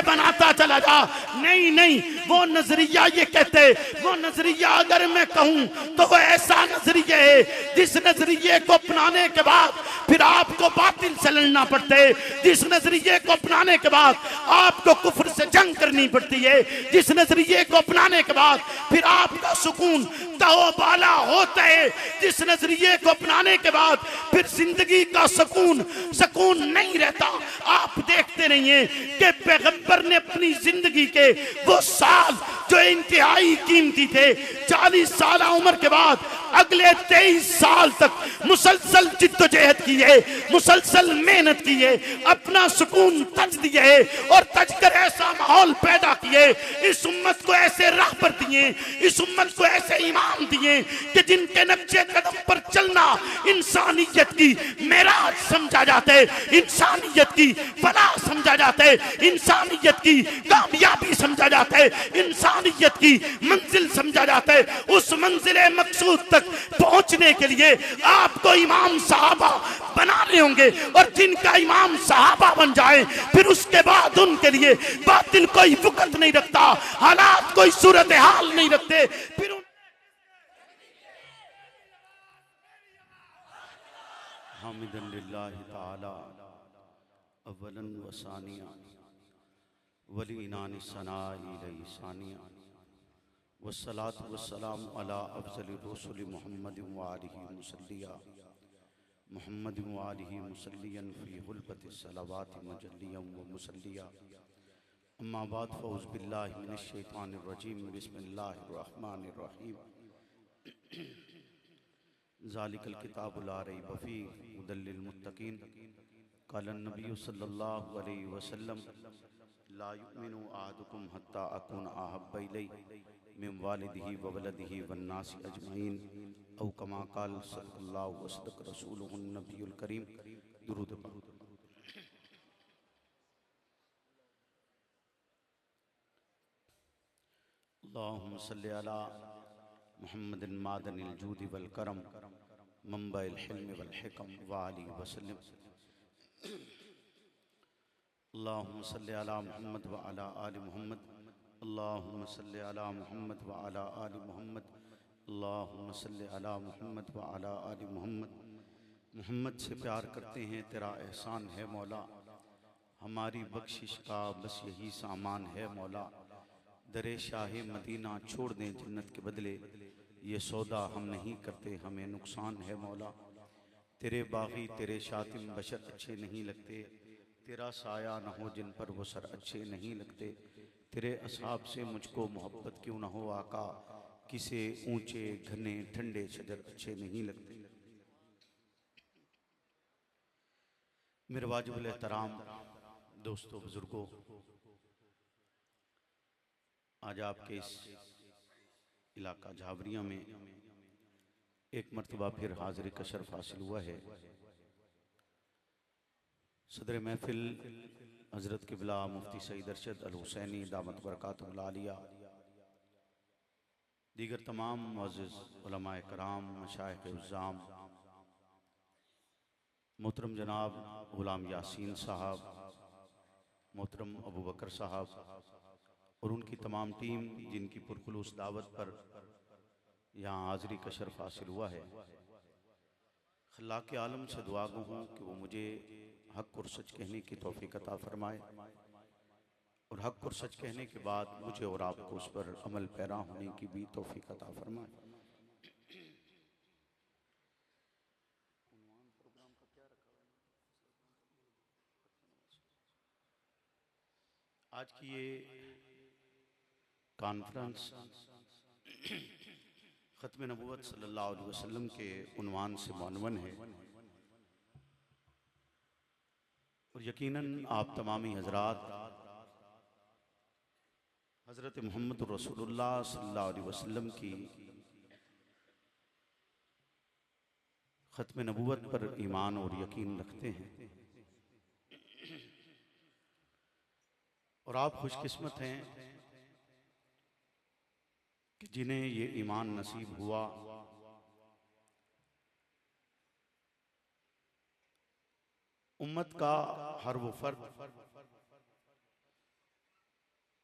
बनाता चला जा। नहीं नहीं, वो नजरिया ये कहते, वो नजरिया अगर मैं कहूं तो वो ऐसा नजरिया है जिस नजरिए को अपनाने के बाद फिर आपको बातिल से लड़ना पड़ता है, जिस नजरिए को अपनाने के बाद आपको कुफ्र से जंग करनी पड़ती है, जिस नजरिए को अपनाने के बाद फिर आपका सुकून तौबाला होता है, जिस नजरिए को अपनाने के बाद फिर जिंदगी का सुकून नहीं रहता। आप देखते नहीं है कि पैगंबर ने अपनी जिंदगी के वो साल जो इंतहाई कीमती थे, 40 साल उम्र के बाद अगले 23 साल तक मुसलसल जिद्दोजहद की है, मुसलसल मेहनत की है, अपना सुकून तज दिया है और तज कर ऐसा माहौल पैदा किए, इस उम्मत को ऐसे राह पर दिए, इस उम्मत को ऐसे इमाम दिए कि जिनके नक्शे कदम पर चलना इंसानियत की मेराज समझा जाता है, इंसानियत की फलाह समझा जाता है, इंसानियत की कामयाबी समझा जाता है, इंसानियत की मंजिल समझा जाता है। उस मंजिले मकसूद तक पहुंचने के लिए आपको इमाम साहबा बनाने होंगे और जिनका इमाम साहबा बन जाए फिर उसके बाद उनके लिए बातिल कोई वक़्त नहीं रखता, हालात कोई सूरत हाल नहीं रखते। फिर हामिदन लिल्लाहि ताला अव्वलन व सानिया वली इनान सनाई लई सानिया वस्सलातु वस्सलामु अला अफज़लिर रुसुलि मुहम्मदिन व आलिहि मुसल्लिया मुहम्मदिन व आलिहि मुसल्लियन फ़ी गुलबति सलावाति मुजल्लियन व मुसल्लिया अम्मा बाद फ़ऊज़ बिल्लाहि मिनश शैतानिर रजीम बिस्मिल्लाहिर रहमानिर रहीम ज़ालिकल किताबु ला रैब फ़ीह हुदल लिल मुत्तक़ीन क़ालन नबिय्यु सल्लल्लाहु अलैहि वसल्लम ला युमिनु अहदुकुम हत्ता अकून अहब्ब इलैहि मिन वालिदिही व वलदिही वन्नासि अजमईन औ कमा क़ाल सल्लल्लाहु व सदक़ रसूलुहुन नबियुल करीम। दुरूद पाक। अल्लाहुम्मा सल्लि अला मुहम्मदिन मादनिल जूदि वल करम मंबइल हिल्म वल हिकम व आलिहि वसल्लम। अल्लाहुम्मा सल्लि अला मुहम्मद व अला आलि मुहम्मद। अल्लाहुम्मा सल्लि अला मुहम्मद व अला आलि मुहम्मद। अल्लाहुम्मा सल्लि अला मुहम्मद व अला आलि मुहम्मद। मोहम्मद से प्यार करते हैं, तेरा एहसान है मौला, हमारी बख्शिश का बस यही सामान है मौला। दरे शाह मदीना छोड़ दें जन्नत के बदले, ये सौदा हम नहीं करते, हमें नुकसान है मौला। तेरे बागी तेरे शातिम बशर अच्छे नहीं लगते, तेरा साया न हो जिन पर वो सर अच्छे नहीं लगते। तेरे असहाब से मुझको मोहब्बत क्यों न हो आका, किसे ऊंचे घने ठंडे शजर अच्छे नहीं लगते। मेरे वाजिबुल एहतराम दोस्तों बुजुर्गों, आज आपके इस इलाका झावरिया में एक मरतबा फिर हाज़िरी का शर्फ हासिल हुआ है। सदर महफिल हज़रत क़िबला मुफ्ती सईद अरशद अल हुसैनी दामत बरकातुहुल आलिया, दीगर तमाम मुअज़्ज़िज़ उलमाए कराम, मशाइख़ उज़्ज़ाम, मोहतरम जनाब ग़ुलाम यासीन साहब, मोहतरम अबू बकर साहब और उनकी तमाम टीम, जिनकी पुरखुलूस दावत पर यहाँ हाज़िरी का शर्फ हासिल हुआ है। खल्लाक़ आलम से दुआ गो हूँ कि वो मुझे हक़ और सच कहने की तौफ़ीक़ अता फ़रमाए और हक़ और सच कहने के बाद मुझे और आपको उस पर अमल पैरा होने की भी तौफ़ीक़ अता फ़रमाए। आज की ये कॉन्फ्रेंस ख़त्म नबूवत सल्लल्लाहु अलैहि वसल्लम के उन्वान से मुअन्वन है और यकीनन आप तमामी हज़रात हज़रत मोहम्मद रसूलुल्लाह सल्लल्लाहु अलैहि वसल्लम की ख़त्म नबूवत पर ईमान और यकीन रखते हैं और आप खुशकिस्मत हैं कि जिन्हें ये ईमान नसीब हुआ। उम्मत का हर वो फर्द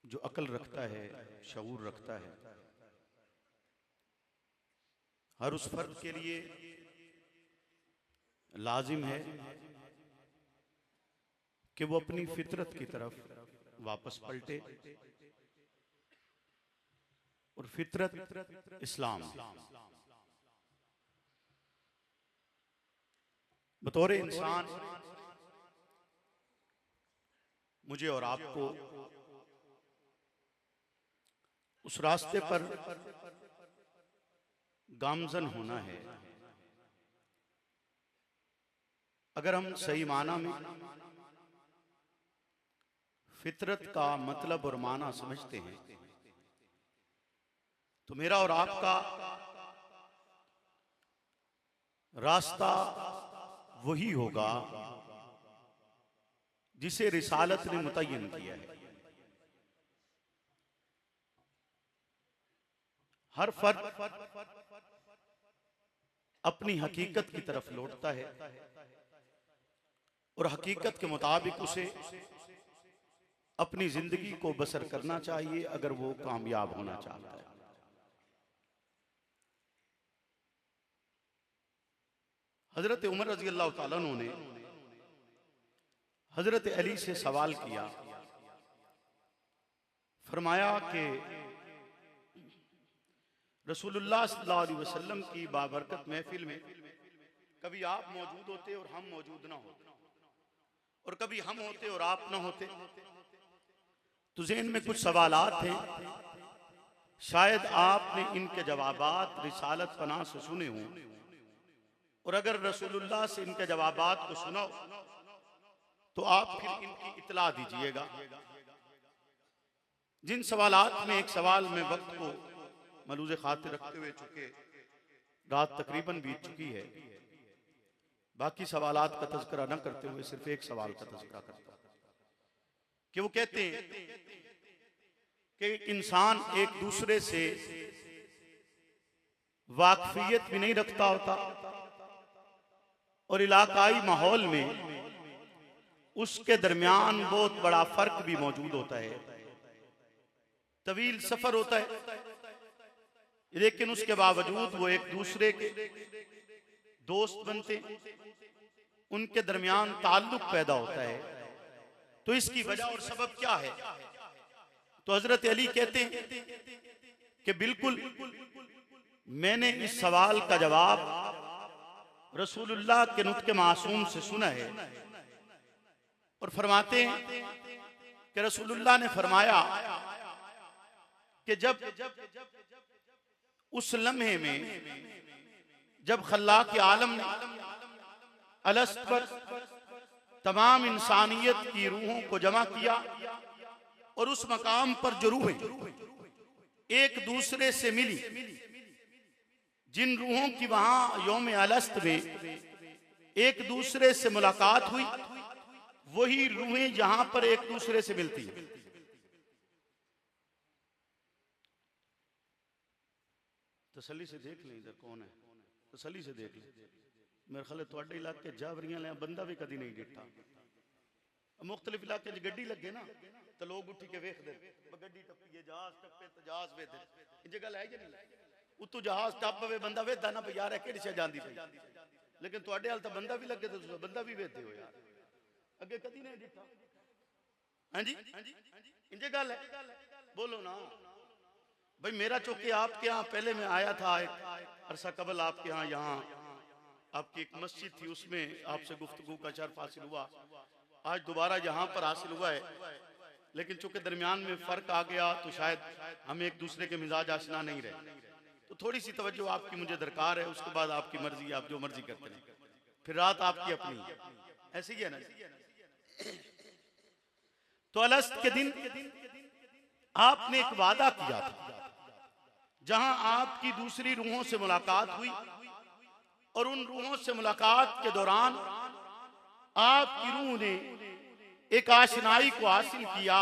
जो अकल रखता है, शऊर रखता है, हर उस फर्द के लिए लाजिम है कि वो अपनी फितरत की तरफ वापस पलटे, और फितरत इस्लाम। बतौर इंसान मुझे और आपको उस रास्ते पर गामजन होना है। अगर हम सही माना में फितरत का मतलब और माना समझते हैं तो मेरा और आपका रास्ता वही होगा जिसे रिसालत ने मुतय्यन किया है। हर फर्द अपनी हकीकत की तरफ लौटता है और हकीकत के मुताबिक उसे अपनी जिंदगी को बसर करना चाहिए अगर वो कामयाब होना चाहता है। हजरत उमर रजी अल्लाह ताला अन्हु ने हजरत अली से सवाल किया, फरमाया कि रसूलुल्लाह सल्लल्लाहु अलैहि वसल्लम की बाबरकत महफिल में कभी आप मौजूद होते और हम मौजूद ना होते, और कभी हम होते और आप ना होते, तो ज़हन में कुछ सवालात थे, शायद आपने इनके जवाबात रिसालत पनाह से सुने हों, और अगर रसूलुल्लाह से इनके जवाबात को सुना तो आप फिर इनकी इत्तला दीजिएगा। जिन सवालात में एक सवाल में वक्त को मलूज़े खातिर रखते हुए चुके रात तकरीबन बीत चुकी है, बाकी सवालात का तज़किरा न करते हुए सिर्फ एक सवाल का तज़किरा करता कि वो कहते हैं कि इंसान एक दूसरे से वाकफियत भी नहीं रखता होता और इलाकाई माहौल में उसके दरमियान बहुत बड़ा फर्क भी मौजूद होता है। तवील सफर होता है, लेकिन उसके बावजूद वो एक दूसरे के दोस्त बनते, उनके दरमियान ताल्लुक पैदा होता है। तो इसकी वजह और सबब क्या है? तो हजरत अली कहते हैं कि बिल्कुल मैंने इस सवाल का जवाब रसूलुल्लाह के नुत्क़े मासूम से सुना है, और फरमाते हैं कि रसूलुल्लाह ने फरमाया कि जब उस लम्हे में जब खल्लाक़ आलम ने अलस्त पर तमाम इंसानियत की रूहों को जमा किया और उस मकाम पर जो रूहें एक दूसरे से मिली, जिन रूहों की वहां यौम अलस्त में एक दूसरे से मुलाकात हुई, वही रूहें जहां पर एक दूसरे से मिलती हैं। तसल्ली से देख लें इधर कौन है, तसल्ली से देख लें। मेरे ख्याल तुहाडे इलाके जावरियां लिया बंदा भी कदी नहीं डिठा। मुख्तलिफ इलाके च गड्डी लगे ना तो लोग उठी के वेखदे, गड्डी टप्पी जहाज टप्पे तो जहाज वेदे, ये गल है कि नहीं? उतों जहाज टप पवे बंदा वेदा ना यार है किहड़ी शे जांदी पई, लेकिन तुहाडे हाल तो बंदा भी लगे तो बंदा भी वेदे हो यार, अगे कदी नहीं डिठा। हाँ जी इंजे गल है, बोलो ना भाई। मेरा चौके आपके यहाँ पहले मैं आया था एक अरसा कबल आपके यहाँ आपकी एक मस्जिद थी, उसमें आपसे गुफ्तगू का शर्फ हासिल हुआ। आज दोबारा यहाँ पर हासिल हुआ है, लेकिन चूंकि दरमियान में फर्क आ गया तो शायद हम एक दूसरे के मिजाज आशना नहीं रहे, तो थोड़ी सी तवज्जो आपकी मुझे दरकार है। उसके बाद आपकी मर्जी, आप जो मर्जी करते हैं, फिर रात आपकी अपनी, ऐसे ही है ना। तो अलस्त के दिन आपने एक वादा किया था, जहां आपकी दूसरी रूहों से मुलाकात हुई, और उन रूहों से मुलाकात के दौरान आपकी रूह ने एक आशनाई को हासिल किया,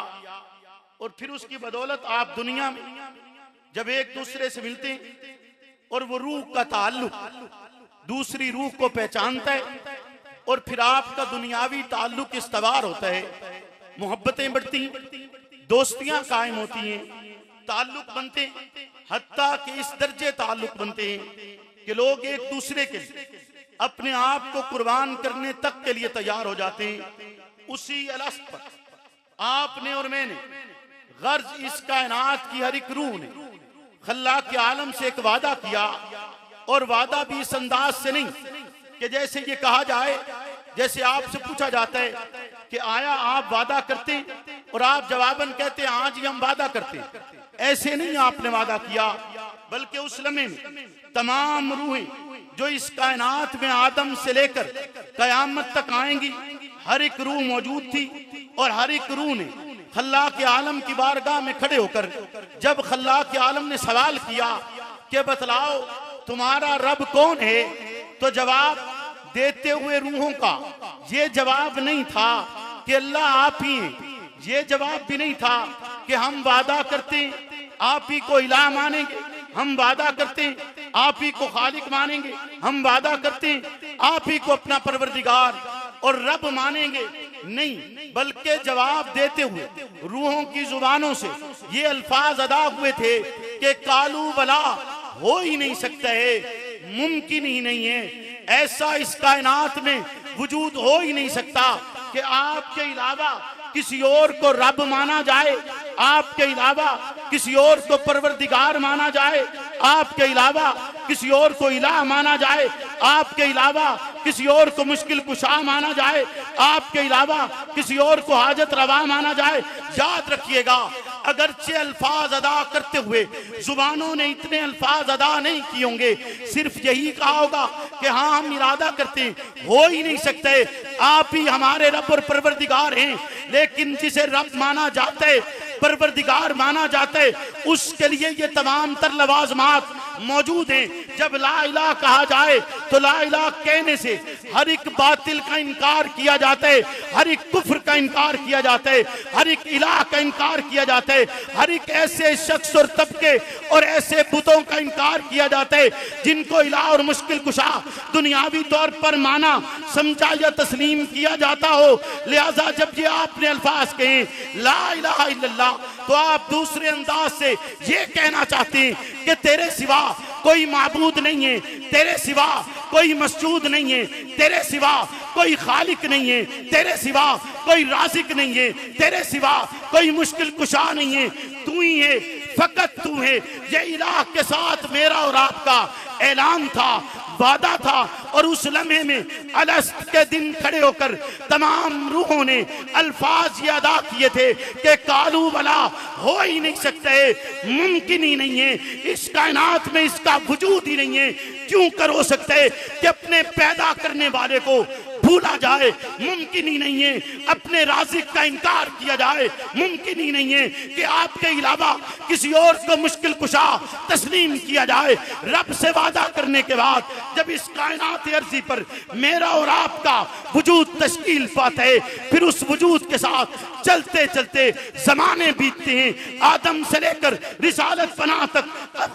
और फिर उसकी बदौलत आप दुनिया में जब एक दूसरे से मिलते हैं और वो रूह का ताल्लुक दूसरी रूह को पहचानता है, और फिर आपका दुनियावी ताल्लुक इस्तवार होता है, मोहब्बतें बढ़ती, दोस्तियां कायम होती हैं, ताल्लुक बनते हैं, हत्ता कि इस दर्जे ताल्लुक बनते हैं कि लोग एक दूसरे के लिए अपने आप को कुर्बान करने तक के लिए तैयार हो जाते हैं। उसी अलस्त पर आपने और मैंने गर्ज इस कायनात की हर एक रूह ने खल्लाक के आलम से एक वादा किया, और वादा भी इस अंदाज से नहीं कि जैसे ये कहा जाए, जैसे आपसे पूछा जाता है कि आया आप वादा करते हैं, और आप जवाबन कहते हैं हाँ जी हम वादा करते हैं। ऐसे नहीं आपने वादा किया, बल्कि उस लम्हे में तमाम रूहें जो इस कायनात में आदम से लेकर कयामत तक आएंगी, हर एक रूह मौजूद थी। और हर एक रूह ने खल्लाक के आलम की बारगाह में खड़े होकर जब खल्लाक के आलम ने सवाल किया कि बतलाओ तुम्हारा रब कौन है, तो जवाब देते हुए रूहों का ये जवाब नहीं था कि अल्लाह आप ही हैं, ये जवाब भी नहीं था कि हम वादा करते हैं आप ही को इलाह मानेंगे, हम वादा करते हैं आप ही को खालिक मानेंगे, हम वादा करते हैं आप ही को अपना परवरदिगार और रब मानेंगे। नहीं, बल्कि जवाब देते हुए रूहों की जुबानों से ये अल्फाज अदा हुए थे कि कालू बला हो ही नहीं सकता है, मुमकिन ही नहीं है, ऐसा इस कायनात में वजूद हो ही नहीं सकता कि आपके अलावा किसी और को रब माना जाए, आपके अलावा किसी और को परवरदिगार माना जाए, आपके अलावा किसी और को इलाह माना जाए, आपके अलावा किसी और को मुश्किल कुशा माना जाए, आपके अलावा किसी और को हाजत रवा माना जाए। याद रखिएगा, अगरचे अल्फाज अदा करते हुए जुबानों ने इतने अल्फाज अदा नहीं किए होंगे, सिर्फ यही कहा होगा कि हाँ हम इरादा करते हैं, हो ही नहीं सकते, आप ही हमारे रब और परवरदिगार हैं। लेकिन जिसे रब माना जाता है, परवरदिगार माना जाता है, उसके लिए ये तमाम तर लवाजमात मौजूद हैं। जब ला इलाह कहा जाए तो ला इलाह कहने से हर एक बातिल का इनकार किया जाता है, हर एक कुफ्र का इनकार किया जाता है, हर एक इलाह का इनकार किया जाता है, हर एक ऐसे शख्स और तबके और ऐसे बुतों का इनकार किया जाता है जिनको इलाह और मुश्किल कुशा दुनियावी तौर पर माना, समझा या तस्लीम किया जाता हो। लिहाजा जब ये आपने अल्फाज कहे ला इलाहा इल्लल्लाह, तो आप दूसरे अंदाज से ये कहना चाहते हैं कि तेरे सिवा कोई माबूद नहीं है, तेरे सिवा कोई मसजूद नहीं है, तेरे सिवा कोई खालिक नहीं है, तेरे सिवा कोई राज़िक नहीं है, तेरे सिवा कोई मुश्किल कुशा नहीं है, तू ही है, फकत तू है। ये इलाह के साथ मेरा और आपका ऐलान था, वादा था। और उस लम्हे में अलस्त के दिन खड़े होकर तमाम रूहों ने अल्फाज ये अदा किए थे कि कालू बला हो ही नहीं सकता है, मुमकिन ही नहीं है, इस कायनात में इसका वजूद ही नहीं है। क्यों कर हो सकता है कि अपने पैदा करने वाले को भूला जाए, मुमकिन ही नहीं है। अपने राज़िक का इनकार किया जाए, मुमकिन ही नहीं है कि आपके अलावा किसी और को मुश्किल कुशा तस्लीम किया जाए। रब से वादा करने के बाद जब इस कायनात अर्ज़ी पर मेरा और आपका वजूद तश्कील पाता है, फिर उस वजूद के साथ चलते चलते जमाने बीतते हैं। आदम से लेकर रिसालत पनाह तक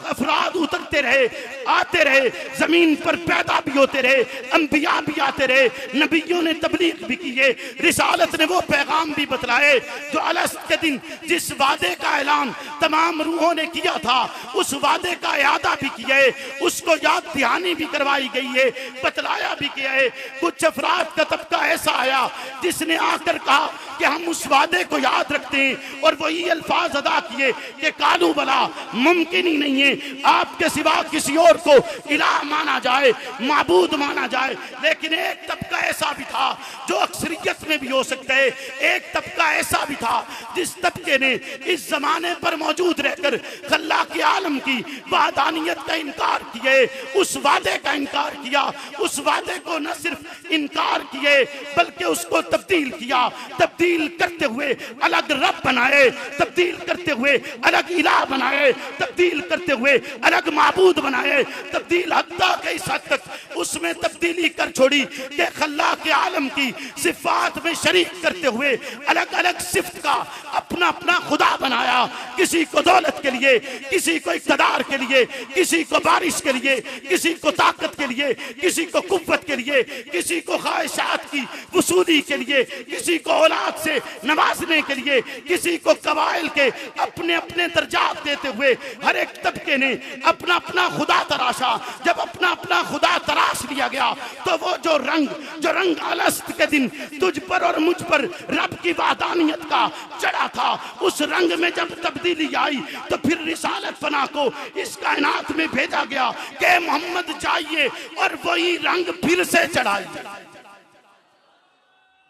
अफराद उतरते रहे, आते रहे, जमीन पर पैदा भी होते रहे, अंबिया भी आते रहे, नबियों ने तबलीग भी की है, रिसालत ने वो पैगाम भी बतलाए जो अलस्त के दिन जिस वादे का ऐलान तमाम रूहों ने किया था, उस वादे का यादा भी किया है, उसको याद दहानी भी करवाई गई है, बतलाया भी किया है। कुछ अफराद का तबका ऐसा आया जिसने आकर कहा कि हम उस वादे को याद रखते हैं, और वही अल्फाज अदा किए कि कालू बला मुमकिन ही नहीं है आपके सिवा किसी और को इलाह माना जाए, माबूद माना जाए। लेकिन एक तबका ऐसा भी था जो अक्सरियत में भी हो सकता है, एक तबका ऐसा भी था जिस तबके ने इस जमाने पर मौजूद रहकर खल्लाक आलम की वादानियत का इनकार किया, उस वादे का इनकार किया, उस वादे को न सिर्फ इनकार किए बल्कि उसको तब्दील किया, तब्दील करते हुए अलग रब बनाए, तब्दील करते हुए अलग इलाह बनाए, तब्दील करते हुए अलग माबूद बनाए, तब्दील हत्ता के इस हद तक उसमें तब्दीली कर छोड़ी कि खल्लाक आलम की सिफात में शरीक करते हुए अलग अलग सिफ्त का अपना अपना खुदा बनाया। किसी किसी को दौलत के लिए, किसी को इक़्तिदार के लिए, किसी को बारिश के लिए, किसी को ताकत के लिए, किसी को कुव्वत के लिए, किसी को ख्वाहिशात की वसूली के लिए, किसी को औलाद से नवाजने के लिए, किसी को कबाइल के अपने अपने दर्जात देते हुए हर एक तबके ने अपना अपना खुदा तराशा। जब अपना अपना खुदा तराश लिया गया तो वो जो रंग अलस्त के दिन तुझ पर और मुझ पर रब की वादानियत का चढ़ा था, उस रंग में जब तब्दीली आई तो फिर रिसालत पना को इस कायनात में भेजा गया कि मोहम्मद चाहिए और वही रंग फिर से चढ़ाइए।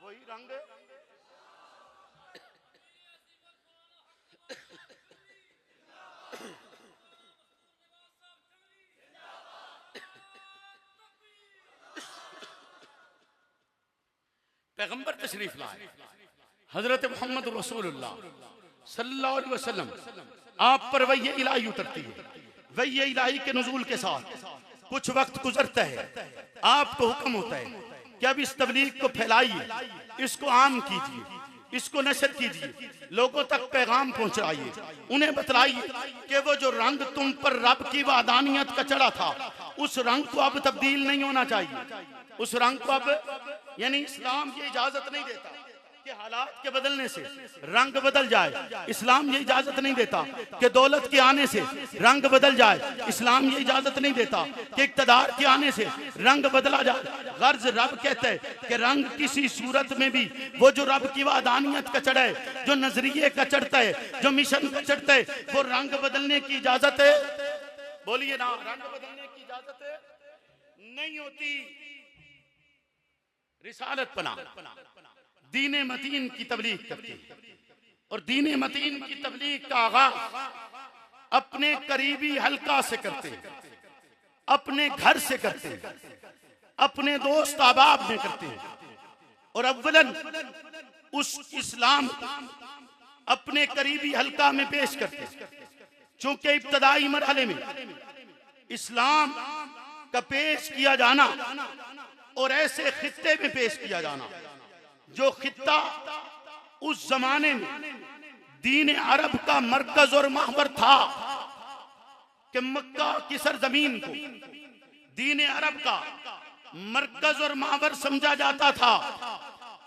वही रंग पैगंबर तशरीफ लाए हजरत मोहम्मद रसूलुल्लाह सल्लल्लाहु अलैहि वसल्लम, आप पर वही इलाही उतरती है। वही इलाही के नुज़ूल के साथ कुछ वक्त गुजरता है, आपको हुक्म होता है कि अब इस तबलीग को फैलाइए, इसको आम कीजिए, इसको नशर कीजिए, लोगों तक पैगाम पहुंचाइए, उन्हें बतलाइए कि वो जो रंग तुम पर रब की वादानियत का चढ़ा था, उस रंग को अब तब्दील नहीं होना चाहिए। उस रंग को अब यानी इस्लाम ये इजाजत नहीं देता कि हालात के बदलने से रंग बदल जाए। इस्लाम ये इजाजत नहीं देता कि दौलत के आने से रंग बदल जाए। इस्लाम ये इजाजत नहीं देता कि इक़्तिदार के आने से रंग बदला जाए। गर्ज रब कहते हैं कि रंग किसी सूरत में भी वो जो रब की वादानियत का चढ़ा है, जो नजरिए का चढ़ता है, जो मिशन का चढ़ता है, वो रंग बदलने की इजाजत है। बोलिए ना, रंग बदलने की इजाजत नहीं होती। रिसालत पना दीने मतीन की तबलीग करती है और दीने मतीन की तबलीग का आगाज अपने करीबी हल्का से करते हैं, अपने घर से करते हैं, अपने दोस्त अहबाब में करते हैं और अव्वलन उस इस्लाम अपने करीबी हल्का में पेश करते हैं। चूंकि इब्तदाई मरहले में इस्लाम का पेश किया जाना और ऐसे खित्ते में पेश किया जाना जो खित्ता उस जमाने में दीन अरब का मरकज और महवर था कि मक्का की सरजमीन को दीन अरब का मरकज और महवर समझा जाता था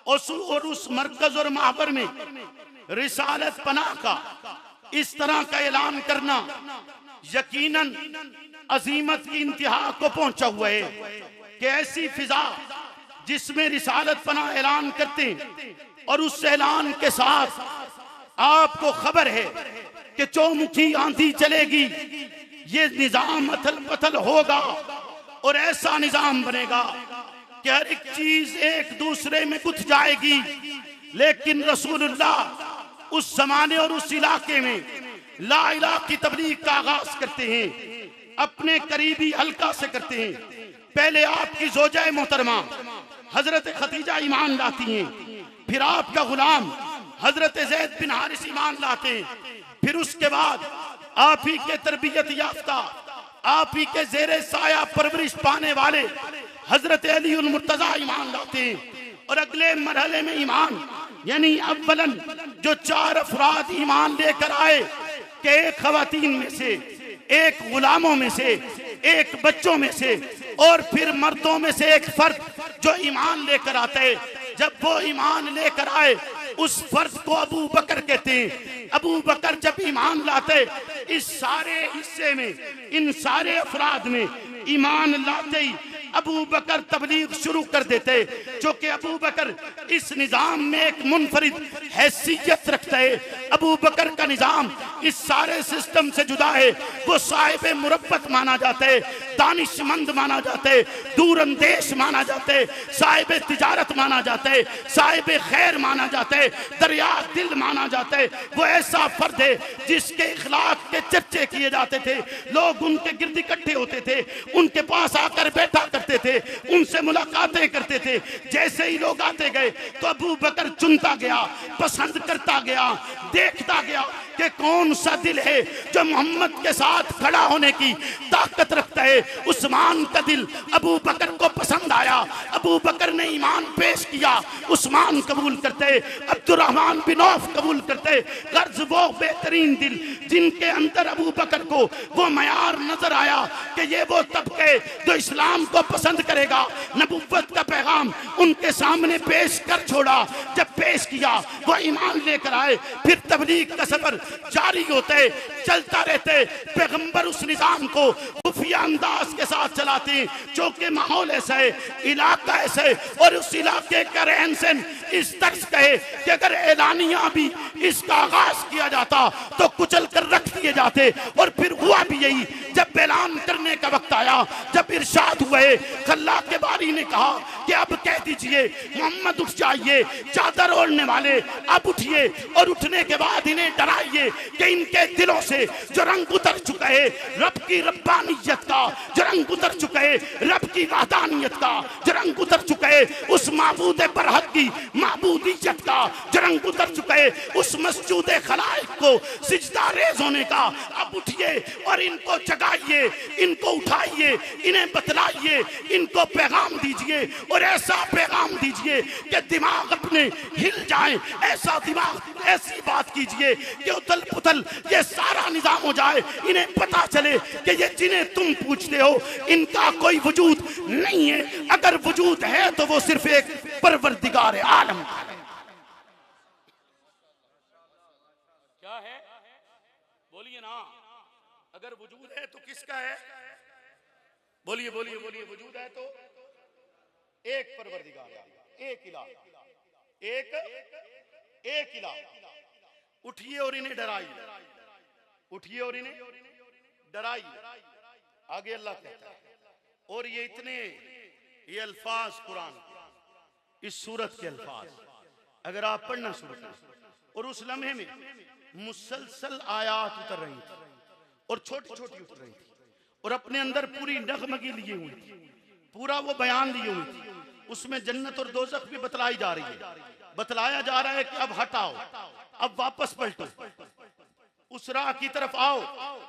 और उस मरकज और महवर में रिसालत पनाह का इस तरह का ऐलान करना यकीनन अजीमत की इंतहा को पहुंचा हुआ है कि ऐसी फिजा जिसमें रिसालत पनाह ऐलान करते हैं और उस ऐलान के साथ आपको खबर है कि चौमुखी आंधी चलेगी, ये निजाम अथल पथल होगा और ऐसा निजाम बनेगा कि हर एक चीज एक दूसरे में गुथ जाएगी। लेकिन रसूलुल्लाह उस जमाने और उस इलाके में ला इलाहा की तबलीग का आगाज करते हैं, अपने करीबी हल्का से करते हैं। पहले आपकी ज़ौजा मोहतरमा हजरत खदीजा ईमान लाती हैं, फिर आपका गुलाम हजरत ज़ैद बिन हारिस ईमान लाते हैं, फिर उसके बाद आप ही के तरबियत याफ्ता, आप ही के ज़ेरे साया परवरिश पाने वाले हजरत अली उल मुर्तजा ईमान लाते हैं। और अगले मरहले में ईमान यानी अव्वलन जो चार अफराद ईमान लेकर आए कि एक खवातीन में से, एक गुलामों में से, एक बच्चों में से और फिर मर्दों में से एक फर्द जो ईमान लेकर आते। जब वो ईमान लेकर आए उस फर्द को अबू बकर कहते हैं। अबू बकर जब ईमान लाते, इस सारे हिस्से में, इन सारे अफराद में ईमान लाते ही अबू बकर तबलीग शुरू कर देते, जो कि अबू बकर इस निजाम में एक मुनफरिद हैसियत रखता है। अबू बकर का निजाम इस सारे सिस्टम से जुदा है। वो साहिब मुरब्बत माना जाता है, दानिशमंद माना जाता है, दूरंदेश माना जाता है, साहिब तिजारत माना जाता है, साहिब खैर माना जाता है, दरिया दिल माना जाता है। वो ऐसा फर्द है जिसके इखलाक के चर्चे किए जाते थे, लोग उनके गिर्द इकट्ठे होते थे, उनके पास आकर बैठा करते थे, उनसे मुलाकातें करते थे। जैसे ही लोग आते गए तो अबू बकर चुनता गया, पसंद करता गया, देखता गया कि कौन सा दिल है जो मोहम्मद के साथ खड़ा होने की ताकत रखता है, उस्मान का दिल अबू बकर को पसंद आया, अबू बकर ने ईमान पेश किया, उस्मान कबूल करते, अब्दुर्रहमान बिन औफ कबूल करते। गर्ज वो बेहतरीन दिल जिनके अंदर अबू बकर को वो मयार नजर आया कि ये वो तबके जो इस्लाम को पसंद करेगा, नबुव्वत का पैगाम उनके सामने पेश कर छोड़ा। जब पेश किया वो ईमान लेकर आए, फिर तबलीग का सफर जारी होते, चलता रहते। पैगंबर उस निजाम को खुफिया अंदाज के साथ चलाते, जो कि माहौल ऐसा है, इलाका ऐसा है और उस इलाके का रहन सहन इस तर्ज का है कि अगर ऐलानिया भी इसका आगाज किया जाता तो कुचल कर रख दिए जाते। और फिर हुआ भी यही, जब ऐलान करने का वक्त आया, जब इरशाद हुए, खल्ला के बारी ने कहा कि अब कह दीजिए मोहम्मद उठ जाइए, चादर ओढ़ने वाले अब उठिए और उठने के बाद इन्हें डराइए कि इनके दिलों से जो रंग उतर चुका है रब की रब्बानियत का, जो रंग उतर चुका है रब की वहदानियत का, जो रंग उतर चुका है उस माबूद बरहक की माबूदियत का, जो रंग उतर चुका है उस मस्जूद खलाइक को सिजदा रेज होने का, अब उठिए और इनको जगाइए, इनको उठाइए, इन्हें बतलाइए, इनको पैगाम दीजिए और ऐसा पैगाम दीजिए कि दिमाग अपने हिल जाए, ऐसा दिमाग, ऐसी बात कीजिए कि उथल पुथल ये सारा निजाम हो जाए। इन्हें पता चले कि ये जिन्हें तुम पूछते हो इनका कोई वजूद नहीं है, अगर वजूद है तो वो सिर्फ एक परवरदिगार आलम क्या है। बोलिए ना, अगर वजूद है तो किसका है? बोलिए बोलिए बोलिए, वजूद है तो एक परवरदिगार, एक इलाह, एक इलाह। उठिए और इन्हें डराइए, उठिए और इन्हें डराइए। आगे अल्लाह कहता है, और ये इतने ये अल्फाज कुरान इस सूरत के अल्फाज अगर आप पढ़ना शुरू करें और उस लम्हे में मुसलसल आयात उतर रही थी और छोटी छोटी उतर रही थी और अपने अंदर पूरी नगमगी लिए हुई थी, पूरा वो बयान लिए हुई थी। उसमें जन्नत और दोज़ख भी बतलाई जा रही है, बतलाया जा रहा है कि अब हटाओ, अब वापस पलटो, उस राह की तरफ आओ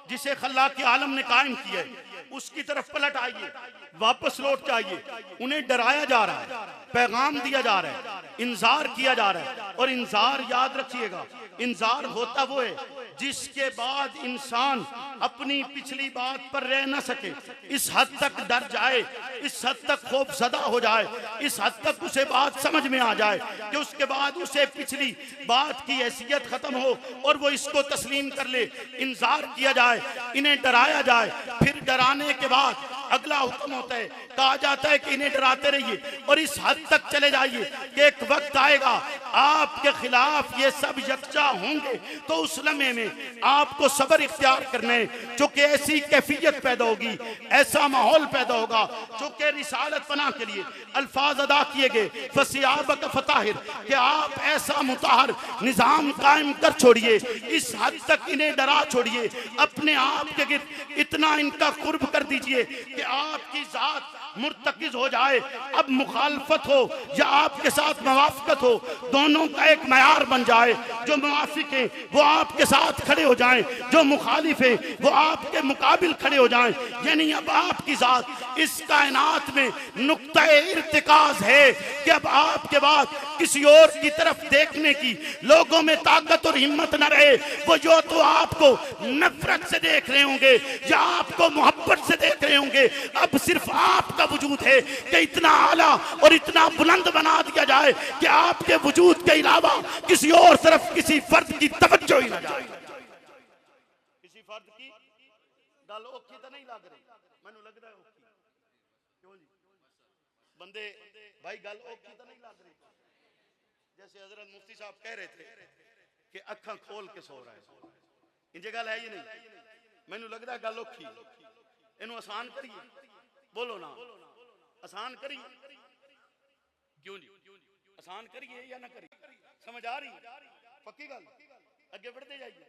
जिसे खल्ला के आलम ने कायम किया है, उसकी तरफ पलट आइए, वापस लौट जाइए। उन्हें डराया जा रहा है, पैगाम दिया जा रहा है, इंजार किया जा रहा है। और इंजार याद रखिएगा, इंजार होता वो है जिसके बाद इंसान अपनी पिछली बात पर रह न सके, इस हद तक डर जाए, इस हद तक खौफजदा हो जाए, इस हद तक उसे बात समझ में आ जाए कि उसके बाद उसे पिछली बात की हैसियत खत्म हो और वो इसको तस्लीम कर ले। इंजार किया जाए, इन्हें डराया जाए, फिर डराने के बाद अगला हुक्म होता है, कहा जाता है कि इन्हें डराते रहिए और इस हद तक चले जाइए कि एक वक्त आएगा आपके खिलाफ ये सब यकजा होंगे, तो उस लम्हे में आपको सब्र इख्तियार करना है, चूंकि ऐसी कैफियत पैदा होगी, ऐसा माहौल पैदा होगा, चूंकि रिसालत पना के लिए अल्फाज अदा किए गए, फसियाबक फताहिर, कि आप ऐसा मुताहर निजाम कायम कर छोड़िए, इस हद तक इन्हें डरा छोड़िए, अपने आप के गिर्द इतना इनका कुर्ब कर दीजिए कि आपकी जात मुर्तकिज हो जाए। अब मुखालफत हो या आपके साथ मवाफकत हो, दोनों का एक मयार बन जाए। जो मुवाफिक है वो आपके साथ खड़े हो जाएं, जो मुखालिफ है वो आपके मुकाबिल खड़े हो जाएं। यानी अब आपकी जात इस कायनात में नुक्ता-ए इर्तिकाज है कि अब आपके बाद किसी और की तरफ देखने की लोगों में ताकत और हिम्मत न रहे। वो जो तो आपको नफरत से देख रहे होंगे या आपको मोहब्बत से देख रहे होंगे, अब सिर्फ आपका वजूद है कि इतना आला और इतना बुलंद बना दिया जाए कि आपके वजूद के अलावा किसी और तरफ किसी फर्द की तवज्जो ही न जाए। किसी फर्द की गल औखी तो नहीं लग रही, मैनू लग रहा है औखी। क्यों जी बंदे भाई गल औखी तो नहीं लग रही? जैसे हजरत मुफ्ती साहब कह रहे थे कि अखा खोल के सो रहा है, इंजे गल है ही नहीं। मैनू लग रहा है गल औखी, इनू आसान करिए, बोलो ना, आसान करिए। क्यों जी आसान करिए या ना करिए? समझ आ रही? पक्की गल, अगे बढ़ते जाइए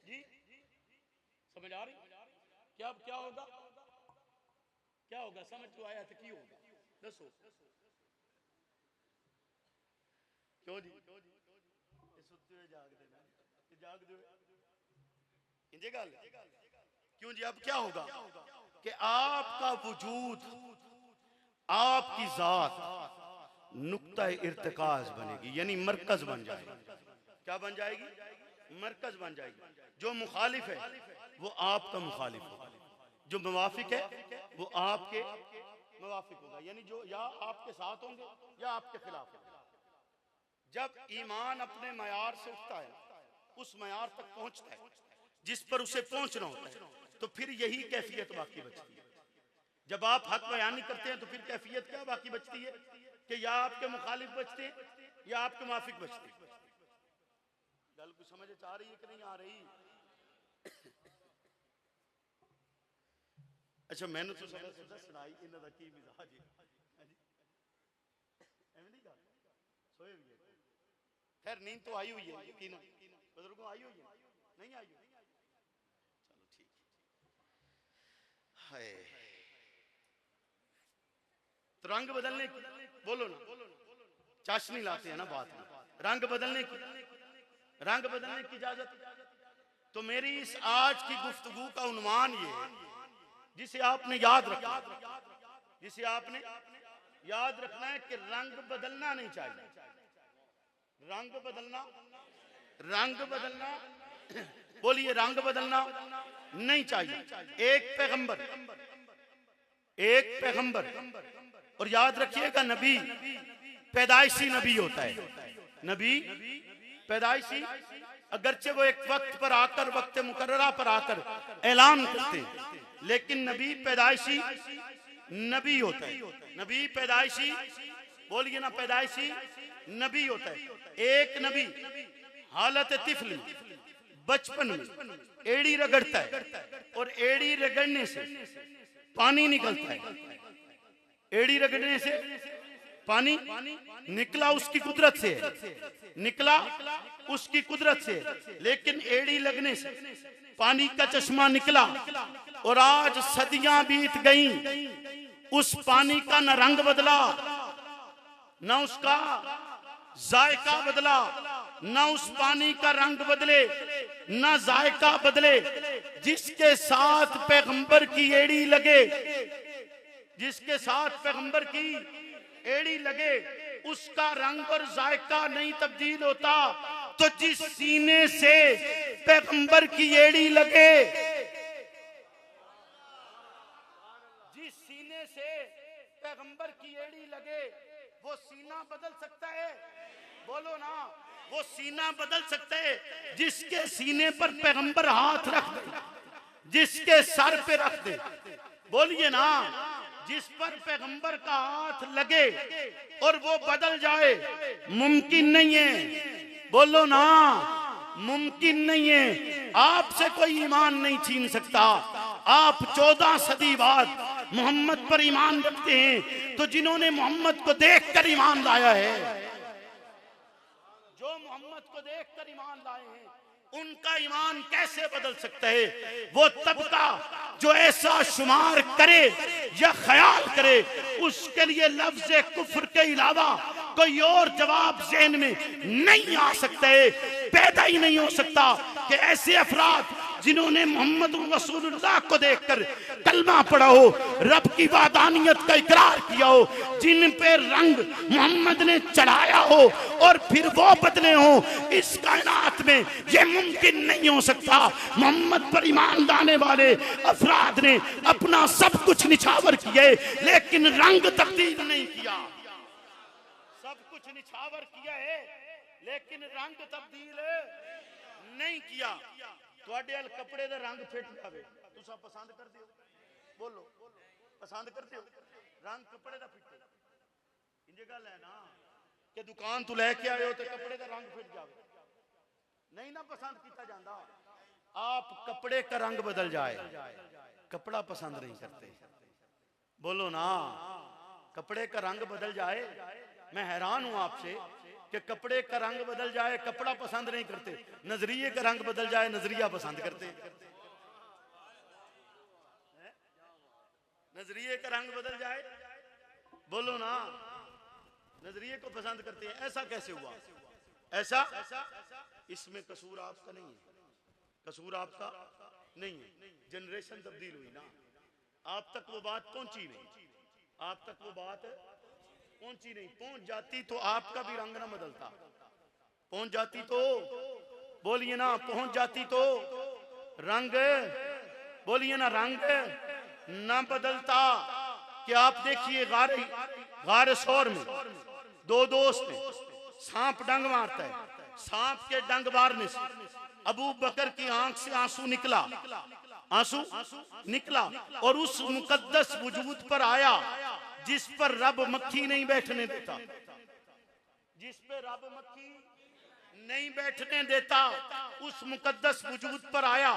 जी। समझ आ रही? क्या क्या होगा, क्या होगा? समझ तो आया तो की होगा, दसो। क्यों जी सुते हुए जागते ना, जागते हुए इंजे गल क्यों जी? अब क्या होगा कि आपका वजूद, आपकी जात नुक्ता इर्तिकाज बनेगी, यानी मरकज बन जाएगी। क्या बन जाएगी? मरकज बन जाएगी। जो मुखालिफ है वो आपका मुखालिफ होगा, जो मुवाफिक है वो आपके मुवाफिक होगा, यानी जो या आपके साथ होंगे या आपके खिलाफ होंगे। जब ईमान अपने मयार से उठता है, उस मयार तक पहुंचता है जिस पर उसे पहुंचना होता है, तो फिर यही कैफियत बाकी बचती है। जब आप हक बयान नहीं करते हैं तो फिर कैफियत क्या बाकी बचती है कि या आपके मुखालिफ बचते हैं या आपके मुवाफिक बचते हैं। गल को समझ आ रही है कि नहीं आ रही? अच्छा, मैंने तो सब सुनाई इन्हां दा की मिजाज है। एवें नहीं गल सोए हुए खैर नींद तो आई हुई है, यकीन बुजुर्गों आई हुई है, नहीं आई हुई? चलो ठीक है। तो रंग बदलने की बोलो ना, चाशनी लाते हैं ना बात में, रंग बदलने की इजाजत। तो मेरी इस आज की गुफ्तगू का उन्वान ये है, जिसे आपने याद रखना है कि रंग बदलना नहीं चाहिए। रंग बदलना बोलिए, रंग बदलना नहीं चाहिए। एक पैगंबर और याद रखिएगा, नबी पैदाइशी नबी होता है। नबी पैदाइशी, अगरचे वो एक वक्त पर आकर, वक्त मुकर्ररा पर आकर ऐलान करते हैं, लेकिन नबी पैदाइशी नबी होता है। नबी पैदाइशी, बोलिए ना, पैदाइशी नबी होता है। एक नबी हालत तिफल में, बचपन में एड़ी रगड़ता है और एड़ी रगड़ने से पानी निकलता है। एड़ी रगड़ने से पानी निकला उसकी कुदरत से, लेकिन एड़ी लगने से पानी का चश्मा निकला और आज सदियां बीत गईं, उस पानी का न रंग बदला, न उसका जायका बदला, न उस पानी का रंग बदले, न जायका बदले। जिसके साथ पैगंबर की एड़ी लगे, जिसके साथ पैगंबर की एड़ी लगे, उसका रंग और जायका नहीं तब्दील होता। तो जिस सीने से पैगंबर की एड़ी लगे, जिस सीने से पैगंबर की एड़ी लगे, वो सीना बदल सकता है? बोलो ना, वो सीना बदल सकता है जिसके सीने पर पैगंबर हाथ रख दे, जिसके सर पे रख दे। बोलिए ना, जिस पर पैगंबर का हाथ लगे और वो बदल जाए, मुमकिन नहीं है। बोलो ना, मुमकिन नहीं है। आपसे कोई ईमान नहीं छीन सकता। आप 14 सदी बाद मोहम्मद पर ईमान रखते हैं, तो जिन्होंने मोहम्मद को देखकर ईमान लाया है, जो मोहम्मद को देखकर ईमान लाए हैं, उनका ईमान कैसे बदल सकता है? वो तबका जो ऐसा शुमार करे या ख्याल करे, उसके लिए लफ्ज कुफ्र के अलावा कोई और जवाब ज़हन में नहीं आ सकता है, पैदा ही नहीं हो सकता कि ऐसे अफराद जिन्होंने मोहम्मद रसूलुल्लाह को देखकर कलमा पढ़ा हो, रब की वादानियत का इकरार किया हो, जिन पे रंग मोहम्मद ने चढ़ाया हो और फिर वो बदले हो, इस कायनात में ये मुमकिन नहीं हो सकता। मोहम्मद पर ईमान लाने वाले अफराद ने अपना सब कुछ निछावर किए, लेकिन रंग तब्दील नहीं किया। सब कुछ निछावर किया है, लेकिन रंग तब्दील नहीं किया। ਤੁਹਾਡੇ ਹਲ कपड़े ਦਾ रंग फिट जावे, तुसा पसंद करते हो? बोलो, पसंद करते हो? रंग कपड़े ਦਾ फिट इंजे गल है ना कि दुकान तो लेके आए हो तो कपड़े ਦਾ रंग फिट जावे, नहीं ना पसंद किया जाता। आप कपड़े का रंग बदल जाए, कपड़ा पसंद नहीं करते। बोलो ना, कपड़े का रंग बदल जाए। मैं हैरान हूं आपसे कि कपड़े का रंग बदल जाए, कपड़ा पसंद नहीं करते। नजरिए का रंग बदल जाए, नजरिया पसंद करते। नजरिए का रंग बदल जाए, बोलो ना, नजरिए को पसंद करते हैं। ऐसा कैसे हुआ? ऐसा इसमें कसूर आपका नहीं है, कसूर आपका नहीं है, जनरेशन तब्दील हुई ना, आप तक वो बात पहुंची नहीं, आप तक वो बात पहुंची नहीं। पहुंच जाती तो आपका भी रंग ना बदलता, पहुंच जाती तो बोलिए ना, पहुंच जाती तो रंग, बोलिए ना, रंग ना बदलता। कि आप देखिए गारे शोर में दो दोस्त हैं, सांप डंग मारता है, सांप के डंग मारने से अबू बकर की आंख से आंसू निकला, आंसू निकला, और उस मुकद्दस वजूद पर आया जिस पर रब मक्खी नहीं बैठने देता, जिस पे रब मक्खी नहीं बैठने देता, उस मुकद्दस वजूद पर आया।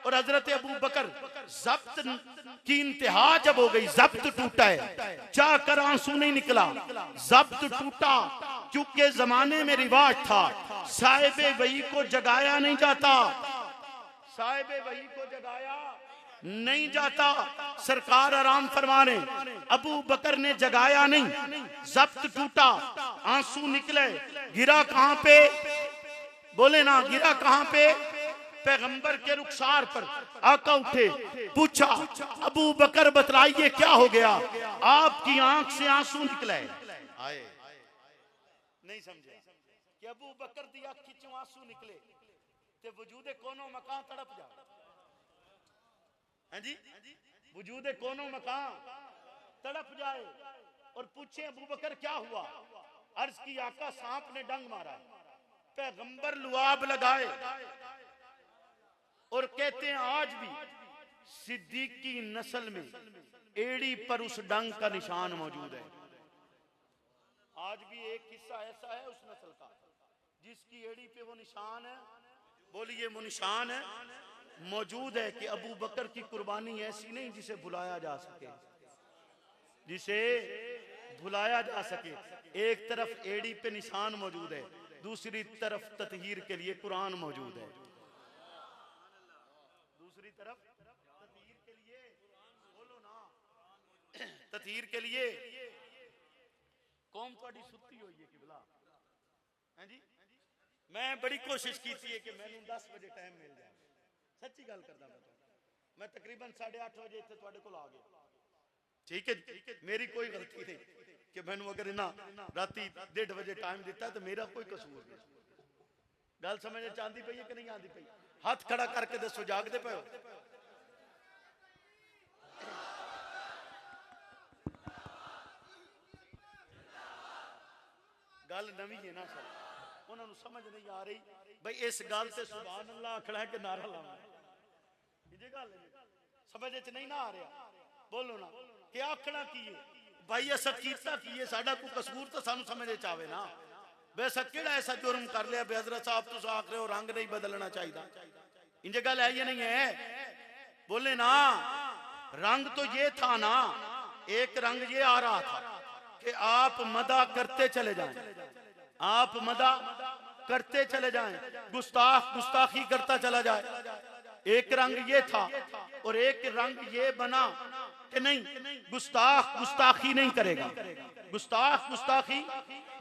और हजरत अबू बकर जब्त की इंतहा जब हो गई, जब्त टूटा है, जाकर आंसू नहीं निकला, जब्त टूटा, क्योंकि जमाने में रिवाज था साहिबे वही को जगाया नहीं जाता, साहिबे वही को जगाया नहीं जाता। सरकार आराम फरमा रहे, अबू बकर ने जगाया नहीं, जब्त टूटा, आंसू निकले, गिरा कहां पे, बोले ना, गिरा कहां पे, पैगंबर के रुखसार पर। आका उठे, पूछा अबू बकर बतलाइए क्या हो गया, आपकी आंख से आंसू निकले। आए नहीं समझे कि अबू बकर दी आंख चों आंसू निकले ते वजूदे कोनो मकान तड़प जाए, हैं जी, वजूदे कोनो मकान तड़प जाए। और पूछे अबू बकर क्या हुआ, अर्ज की आका सांप ने डंग मारा, पैगंबर लुआब लगाए, और कहते हैं आज भी सिद्दीक की नस्ल में एड़ी पर उस डंग का निशान मौजूद है। आज भी एक किस्सा ऐसा है उस नस्ल का जिसकी एड़ी पे वो निशान है, बोलिए वो निशान है, मौजूद है। कि अबू बकर की कुर्बानी ऐसी नहीं जिसे भुलाया जा सके, जिसे भुलाया जा सके। एक तरफ एड़ी पे निशान मौजूद है, दूसरी तरफ ततहीर के लिए कुरान मौजूद है, दूसरी तरफ ततहीर के लिए, बोलो ना, ततहीर के लिए। कौम थोड़ी सुती हुई है किबला, हैं जी, मैं बड़ी कोशिश की थी कि मैंने 10 बजे टाइम मिल जाए, सच्ची गल करदा मैं तकरीबन 8:30 बजे इत्थे तुहाडे कोल आ गया, ठीक है, मेरी कोई गलती नहीं कि मैंने अगर ना राती 1:30 बजे टाइम दिता तो मेरा कोई कसूर नहीं। गल समझ आती पई है कि नहीं आती पई, हाथ खड़ा करके दसो, जागदे पे हो? गल नवी है ना सर, उन्होंने समझ नहीं आ रही भाई इस गल से सुभान अल्लाह आखना है कि नारा लाना है, ये गल समझ च नहीं ना आ रहा, बोलो ना, क्या आखना की है भाई, असा कीता की है, साडा कोई कसूर तो सानू समझ च आवे ना। वैसा केड़ा ऐसा जुर्म कर लिया बे हजरत साहब तुस आख रहे हो रंग नहीं बदलना चाहिए, इंज गल है या नहीं है, बोले ना। रंग तो ये था ना, एक रंग ये आ रहा था कि आप मदा करते चले जाएं, आप मदा करते चले जाएं, गुस्ताख गुस्ताखी करता चला जाए। एक रंग ये था, और एक रंग ये बना कि नहीं, गुस्ताख गुस्ताखी नहीं करेगा, गुस्ताख गुस्ताखी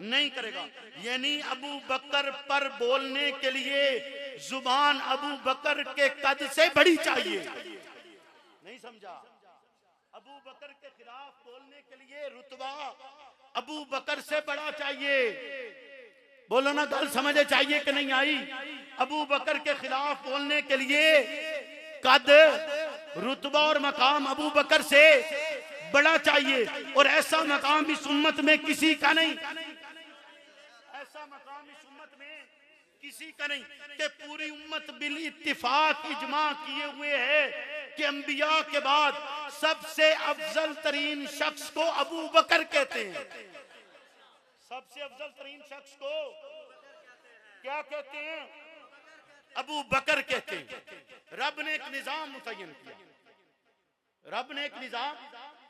नहीं करेगा। यानी अबू बकर पर बोलने के लिए जुबान अबू बकर के कद से बड़ी चाहिए, नहीं समझा? अबू बकर के खिलाफ बोलने के लिए रुतबा अबू बकर से बड़ा चाहिए, बोलो ना, गल समझे चाहिए कि नहीं आई? अबू बकर के खिलाफ बोलने के लिए कद, रुतबा और मकाम अबू बकर से बड़ा चाहिए, और ऐसा मकाम इस उम्मत में किसी का नहीं, ऐसा मकाम इस उम्मत में किसी का नहीं कि पूरी उम्मत बिल इत्तिफाक इजमा किए हुए है कि अंबिया के बाद सबसे अफजल तरीन शख्स को अबू बकर कहते हैं। सबसे अफजल तरीन शख्स को क्या कहते हैं? अबू बकर कहते हैं। रब ने एक निजाम मुतय्यन किया, रब ने एक निजाम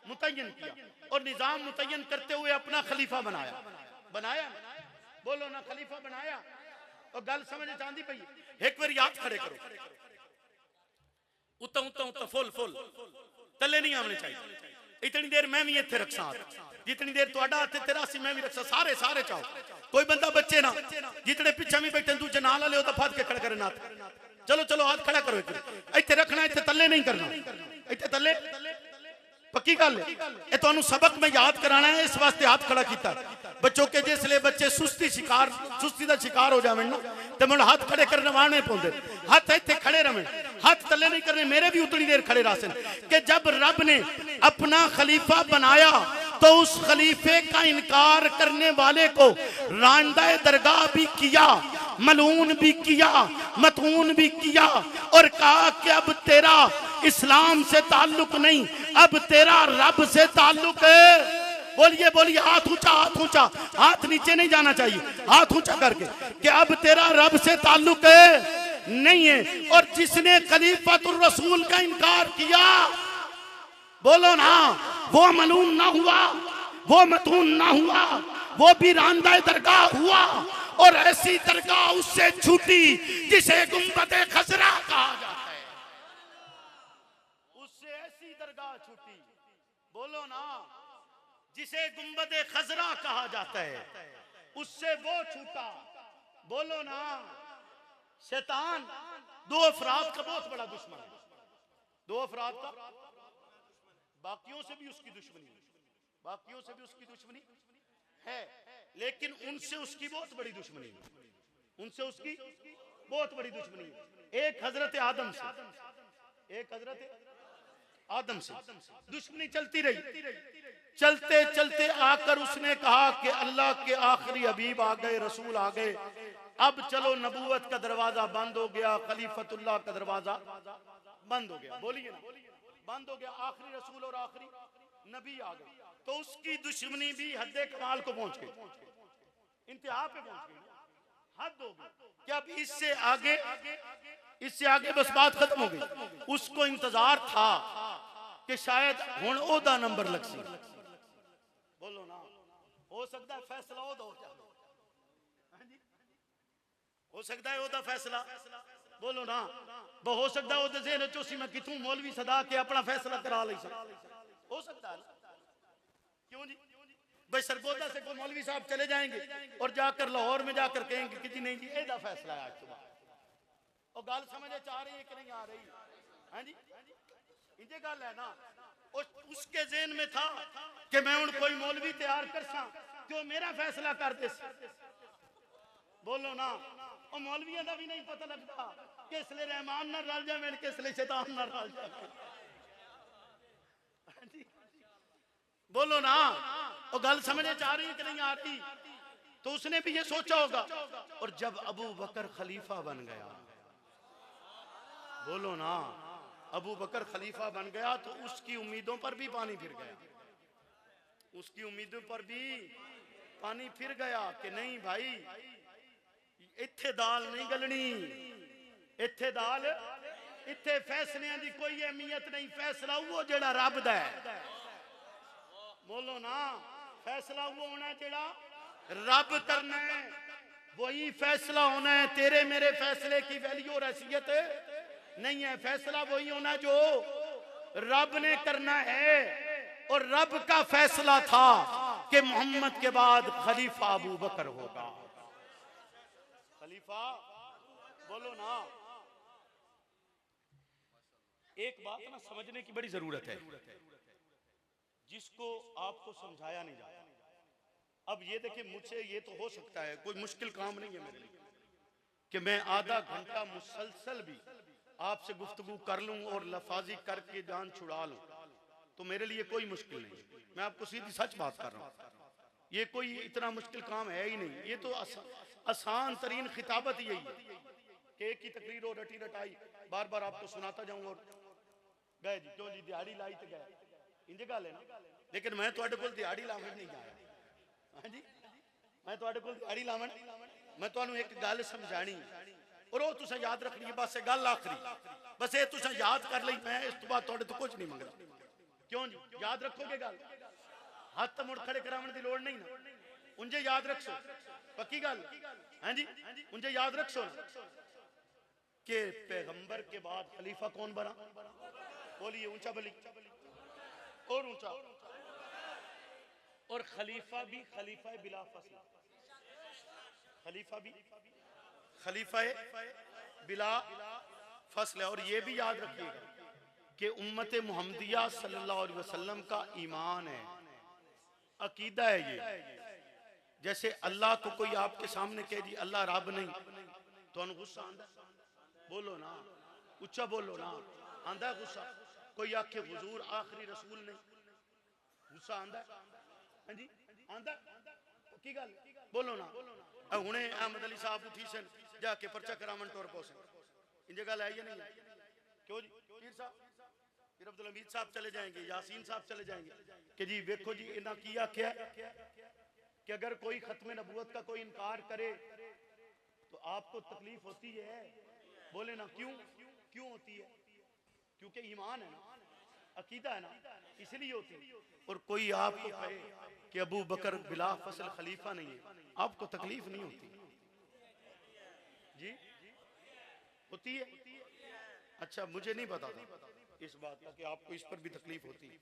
मुतय्यन किया, और निजाम मुतय्यन करते हुए अपना खलीफा बनाया, बनाया, बोलो ना, खलीफा बनाया। और गल समझ चांदी पई, एक बार याद खड़े करो, उता उता उता फुल फुल तले नहीं आने चाहिए। इतनी देर मैं भी इत्थे रखसा, जितनी देर तुहाडा हाथ तेरा सी मैं भी रखसा, सारे सारे चाहो, कोई बंदा बच्चे ना जितने पिछे भी बैठे दूजे नाल वाले तो फट के खड़ा करे नाथ चलो चलो हाथ खड़ा करो इत्थे रखना इत्थे तले नहीं करना इत्थे तले पक्की गल है तुहानू सबक मैं याद कराना है इस वास्ते हाथ खड़ा किया बच्चों के जिसले बच्चे सुस्ती का शिकार हो जावे ना तो मैं हाथ खड़े करने वाने पौंदे हाथ इत्थे खड़े रहे हाथ तले नहीं करने मेरे भी उतनी देर खड़े रह कि जब रब ने अपना खलीफा बनाया तो उस खलीफे का इनकार करने वाले को रांदा दरगाह भी किया मलून भी किया मतून भी किया और कहा कि अब तेरा इस्लाम से ताल्लुक नहीं अब तेरा रब से ताल्लुक है। बोलिए बोलिए हाथ ऊंचा हाथ नीचे नहीं जाना चाहिए हाथ ऊंचा करके कि अब तेरा रब से ताल्लुक है नहीं है। और जिसने खलीफतुर रसूल का इनकार किया बोलो ना वो मलून ना हुआ वो मतून ना हुआ वो भी रांदा दरगाह हुआ और ऐसी दरगाह उससे छूटी जिसे गुंबदे खजरा कहा जाता है उससे ऐसी दरगाह छूटी बोलो ना जिसे गुंबदे खजरा कहा जाता है उससे वो छूटा बोलो ना। शैतान दो अफराद का बहुत बड़ा दुश्मन है दो अफराद का बाकियों से भी उसकी दुश्मनी बाकियों से भी उसकी दुश्मनी है लेकिन उनसे उसकी बहुत बड़ी दुश्मनी है उनसे उसकी बहुत बड़ी दुश्मनी है। एक हजरत आदम से दुश्मनी चलती रही चलते चलते आकर उसने कहा कि अल्लाह के आखिरी हबीब आ गए रसूल आ गए अब चलो नबूवत का दरवाजा बंद हो गया खलीफतुल्लाह का दरवाजा बंद हो गया बोलिए ना बंद हो गया आखिरी रसूल और आखिरी नबी आ गए तो उसकी दुश्मनी भी हद कमाल को पहुंच गई इंतहा पे पहुंच गई हद हो गई क्या अब इससे आगे बस बात खत्म हो गई। उसको इंतजार था कि शायद हुण ओदा नंबर लग सी बोलो ना हो सकता है फैसला ओदा हो जाए हो सकता है ओदा फैसला बोलो ना वो हो सकता है ओदे ज़हन चोसी मैं किथों मौलवी सदा के अपना फैसला करा ली हो सकता है क्यों जी भाई सरगोदा से कोई मौलवी साहब चले जाएंगे और जाकर लाहौर में जाकर कहेंगे कि जी नहीं जी एदा फैसला है आज सुबह और गल समझे चाह रही है कि नहीं आ रही है जी इंजे गल है ना उसके ज़हन में था कि मैं उन कोई मौलवी तैयार कर सा जो मेरा फैसला कर दे बोलो ना और मौलवियों का भी नहीं पता लगता किसले रहमान ना रल जाए किसले शैतान ना रल जाए बोलो ना और गल समझे चाह रही है कि नहीं आ रही तो उसने भी ये सोचा होगा। और जब अबू बकर खलीफा बन गया बोलो ना अबू बकर खलीफा बन गया तो उसकी उम्मीदों पर भी पानी फिर गया उसकी उम्मीदों पर भी पानी फिर गया कि नहीं भाई इत्थे दाल नहीं गलनी इत्थे दाल इत्थे फैसलियां दी कोई अहमियत नहीं फैसला वो जेड़ा रब दा है बोलो ना फैसला वो होना जेड़ा रब करना है वही फैसला होना है तेरे मेरे फैसले की वैल्यू और हैसियत नहीं है फैसला वही होना जो रब ने करना है। और रब का फैसला था कि मोहम्मद के बाद खलीफा अबू बकर होगा खलीफा बोलो ना। एक बात ना समझने की बड़ी जरूरत है जिसको आपको समझाया नहीं जाता। अब ये देखिए मुझसे ये तो हो सकता है कोई मुश्किल काम नहीं है मेरे लिए कि मैं आधा घंटा मुसलसल भी आपसे गुफ्तगू कर लूं और लफाजी करके जान छुड़ा लूं तो मेरे लिए कोई मुश्किल नहीं। मैं आपको सीधी सच बात कर रहा हूं ये कोई इतना मुश्किल काम है ही नहीं। ये तो आसान तरीन खिताबत यही है कि एक ही तकरीर हो रटी रटाई बार बार आपको सुनाता जाऊं और गए जी क्यों जी दिहाड़ी लाई तो गए इंज गल है ना। लेकिन मैं तुहाडे कोल दिहाड़ी लावन नहीं आया हां जी मैं तुहाडे कोल दिहाड़ी लावन मैं तुहानू एक गल समझानी और वो तुसा याद रखनी है बस गल आखरी बस ये तुसा याद कर ली मैं इस तो बाद तुहाडे तो कुछ नहीं मंगदा क्यों जी याद रखोगे गल हाथ मुड़ खड़े करावन की लोड़ नहीं ना उंजे याद रखो पक्की गल हां जी उंजे याद रखो कि पैगंबर के बाद खलीफा कौन बना बोलिए ऊंचा बोली और ऊंचा और खलीफा भी खलीफा बिला फसल खलीफा भी खलीफा बिला फसल है। और ये भी याद रखिएगा कि उम्मत मुहम्मदिया सल्लल्लाहु अलैहि वसल्लम का ईमान है, अकीदा है ये। जैसे अल्लाह को कोई आपके सामने कह दी अल्लाह रब नहीं, तो गुस्सा आंदा? बोलो ना, उच्चा बोलो ना, आंदा गुस्सा? कोई आखे हुजूर आखिरी रसूल नहीं, गुस्सा आंदा? हां जी आंदा? की गल बोलो ना। हुणे अहमद अली साहब उठी सन जाके पर्चा करावन टुर पो सन, इंज गल है या नहीं? क्यों जी पीर साहब, फिर अब्दुल हमीद साहब चले जाएंगे, यासीन साहब चले जाएंगे कि जी देखो जी इन्हें की आख्या कि अगर कोई खत्म नबूवत का कोई इनकार करे तो आपको तकलीफ होती है। बोले ना क्यों? क्यों होती है? क्योंकि ईमान है ना, अकीदा है ना, इसलिए होती है। और कोई आपको कहे कि अबू बकर बिला फसल खलीफा नहीं है, आपको तकलीफ नहीं होती जी? होती है? अच्छा मुझे नहीं पता था इस बात का कि आपको इस पर भी तकलीफ होती है,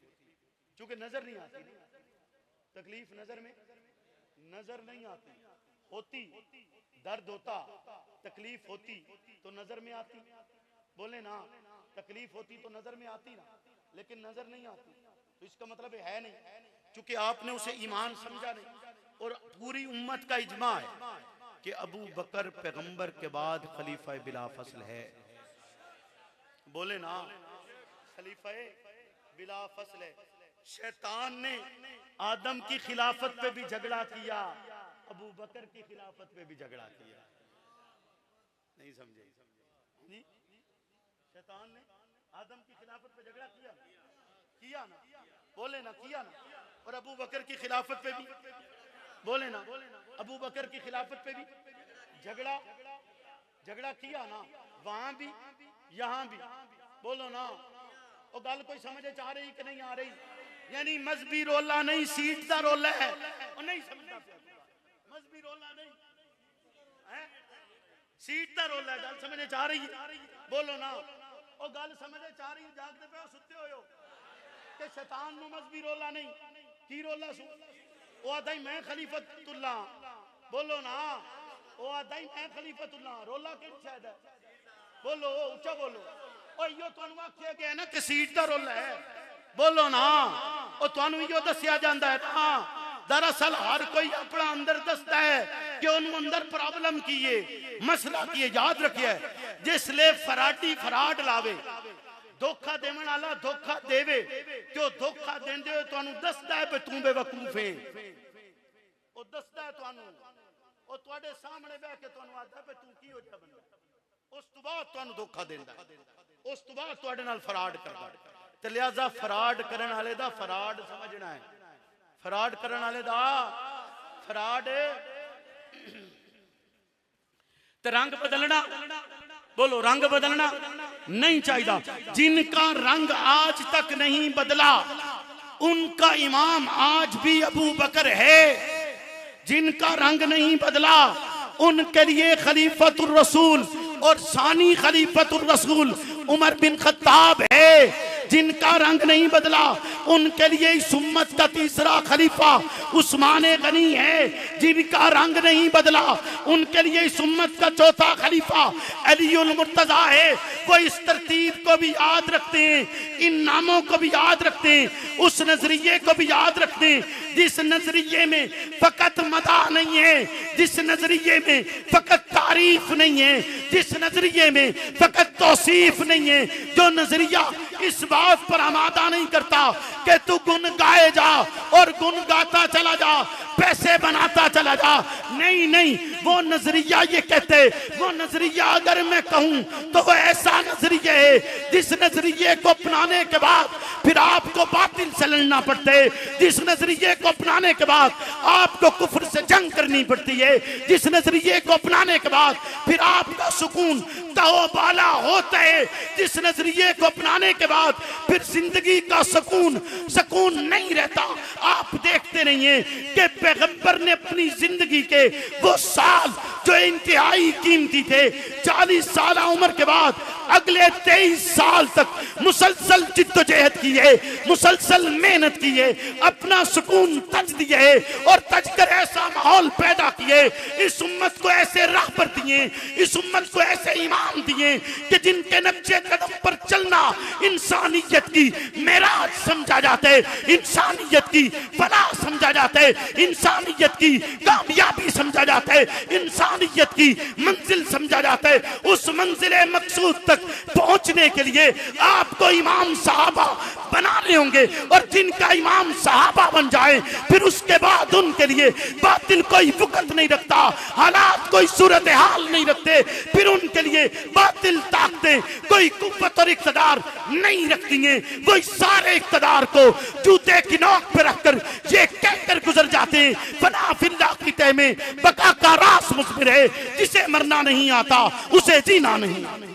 क्योंकि नजर नहीं आती। तकलीफ नजर में नजर नहीं आती, होती दर्द होता, तकलीफ होती तो नजर में आती। बोले ना, तकलीफ होती तो नजर में आती ना, लेकिन नजर नहीं आती, तो इसका मतलब है नहीं, क्योंकि आपने उसे ईमान समझा नहीं। और पूरी उम्मत का इजमा है कि अबू बकर पैगंबर के बाद खलीफा बिला फसल है। बोले ना, खलीफा बिला फसल है। शैतान ने आदम की खिलाफत पे भी झगड़ा किया, अबू बकर की खिलाफत पे भी झगड़ा किया। नहीं समझे जी? शैतान ने आदम की खिलाफत पे झगड़ा किया ना? बोले ना, किया ना? और अबू बकर की खिलाफत पे भी, बोले ना, अबू बकर की खिलाफत पे भी झगड़ा किया ना, वहां भी यहां भी। बोलो ना, और गल कोई समझ आ रही कि नहीं आ रही? यानी मजहबी रोला नहीं, सीट का रोला है। और नहीं समझता, मजहबी रोला नहीं है, सीट का रोला है। गल समझ आ रही है? बोलो ना, और गल समझ आ रही? जागते पे हो सुते हो कि शैतान नु मजहबी रोला नहीं, की रोला सु? वो आदा ही मैं खलीफतुल्ला। बोलो ना, वो आदा ही मैं खलीफतुल्ला, रोला कि शायद है? बोलो ऊंचा बोलो। और यो तुहानू आख्या गया ना कि सीट का रोला है। बोलो ना, और तुहानू यो दसिया जांदा है ना, दरअसल हर कोई अपना अंदर दसदा है कि उन्होंने अंदर प्रॉब्लम की है, मसला की है। याद रखिए, जिसले फराडी फराड लावे, धोखा देवन वाला धोखा देवे, तो धोखा देंदे हो तुहानू दसदा है कि तू बेवकूफ है। ओ दसदा है तुहानू, ओ तुहाडे सामने बैठ के तुहानू आखदा है तू की हो जा बंदा, उस तो बाद तुहानू धोखा देंदा, उस तो बाद तुहाडे नाल फराड करदा। ते लिहाजा फराड करन वाले दा फराड समझना है, फराड करन वाले दा फराड ते रंग बदलना। बोलो, रंग बदलना नहीं चाहिए। जिनका रंग आज तक नहीं बदला उनका इमाम आज भी अबू बकर है। जिनका रंग नहीं बदला उनके लिए खलीफतुर रसूल और सानी खलीफतुर रसूल उमर बिन खत्ताब है। जिनका रंग नहीं बदला उनके लिए इस उम्मत का तीसरा खलीफा उस्मान गनी है। जिनका रंग नहीं बदला उनके लिए इस उम्मत का चौथा खलीफा अलीउल मुर्तजा है। वो इस तरतीब को भी याद रखते हैं, इन नामों को भी याद रखते हैं, उस नजरिए को भी याद रखते हैं जिस नजरिए में फकत मदाह नहीं है, जिस नजरिए में फकत तारीफ नहीं है, जिस नजरिए में फकत तौसीफ नहीं है, जो नजरिया इस बात पर आमादा नहीं करता कि तू गुन गाए जा और गुन गाता चला जा, पैसे बनाता चला जा। नहीं नहीं, वो नजरिया ये कहते, वो नजरिया अगर मैं कहूं तो वो ऐसा नजरिया है जिस नजरिए को अपनाने के बाद फिर आपको बातिल से लड़ना पड़ता है, जिस नजरिए को अपनाने के बाद आपको कुफ्र से जंग करनी पड़ती है, जिस नजरिए को अपनाने के बाद फिर आपका सुकून तौबाला होता है, जिस नजरिए को अपनाने के बाद फिर जिंदगी का सुकून नहीं रहता। आप देखते नहीं है कि पैगंबर ने अपनी जिंदगी के वो साल जो इंतहाई कीमती थे, 40 साल उम्र के बाद अगले 23 साल तक मुसलसल जिद्दोजहद की है, मुसलसल मेहनत की है, अपना सुकून तज दिए है और तज कर ऐसा माहौल पैदा किए, इस उम्मत को ऐसे राहबर दिए, इस उम्मत को ऐसे इमाम दिए कि जिनके नक्शे कदम पर चलना इंसानियत की मेराज समझा जाता है, इंसानियत की फलाह समझा जाता है, इंसानियत की कामयाबी समझा जाता है, इंसानियत की मंजिल समझा जाता है। उस मंजिले मकसूद तक पहुंचने के लिए आपको इमाम साहबा बनाने होंगे और जिनका इमाम साहबा बन जाए फिर उसके बाद उनके लिए बातिल कोई वक़्त नहीं रखता, हालात कोई सूरत हाल नहीं रखते, फिर उनके लिए बातिल ताकतें कोई कुव्वत और इक़्तिदार नहीं रखती हैं। वो सारे इक़्तिदार को जूते की नोक पे रखकर ये कहकर गुजर जाते हैं, फना फिल्लाह की तह में बका का रास मुस्बिर है, जिसे मरना नहीं आता उसे जीना नहीं।